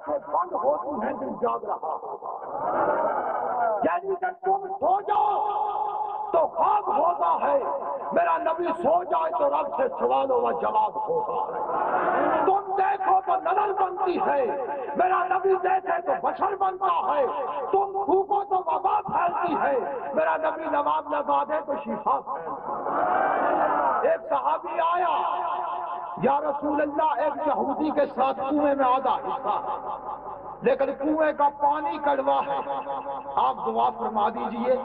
آنکھیں بند ہوتی ہیں دل جاگ رہا یعنی کہ تم سو جاؤ تو خواب ہوتا ہے، میرا نبی سو جائے تو رب سے سوال و جواب ہوتا ہے۔ تم دیکھو تو نظر بنتی ہے، میرا نبی دیکھے تو بشر بنتا ہے۔ تم تھوکو تو وبا پھیلتی ہے، میرا نبی لباب لگا دے تو شفا پھیلتی ہے۔ ایک صحابی آیا، یا رسول اللہ ایک یہودی کے ساتھ کنویں میں آدھا حصہ ہے لیکن کنویں کا پانی کڑوا ہے، آپ دعا فرما دیجئے۔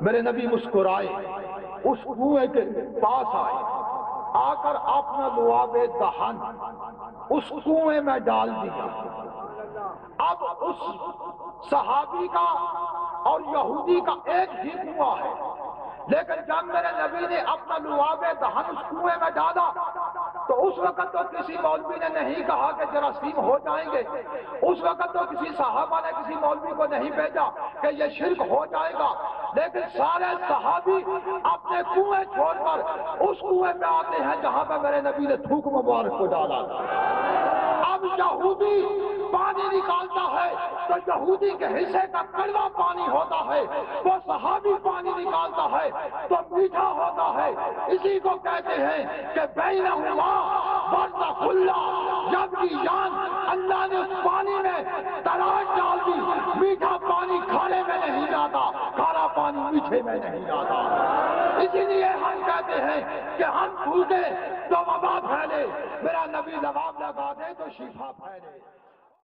میرے نبی مسکرائے، اس کنویں کے پاس آئے، آ کر اپنا لعاب دہن اس کنویں میں ڈال دیا۔ اب اس صحابی کا اور یہودی کا ایک ہی کنواں ہے، لیکن جب میرے نبی نے اپنا لعاب دہن اس کنویں میں ڈالا تو اس وقت تو کسی مولوی نے نہیں کہا کہ جراثیم ہو جائیں گے، اس وقت تو کسی صحابہ نے کسی مولوی کو نہیں بھیجا کہ یہ شرک ہو جائے گا، لیکن سارے صحابی اپنے کنویں چھوڑ کر اس کنویں پہ آتے ہیں جہاں پہ میرے نبی نے تھوک مبارک کو ڈالا تھا۔ اب یہودی پانی نکالتا ہے تو یہودی کے حصے کا کڑوا پانی ہوتا ہے، وہ صحابی پانی نکالتا ہے تو میٹھا ہوتا ہے۔ اسی کو کہتے ہیں کہ بینہما برزخ اللہ، جب کی جان اللہ نے اس پانی میں تراش ڈال دی، میٹھا پانی کھارے میں نہیں جاتا، کھارا پانی میٹھے میں نہیں جاتا۔ اسی لیے ہم کہتے ہیں کہ ہم بھوکے تو وبا پھیلے، میرا نبی لباب لگا دے تو شفا پھیلے۔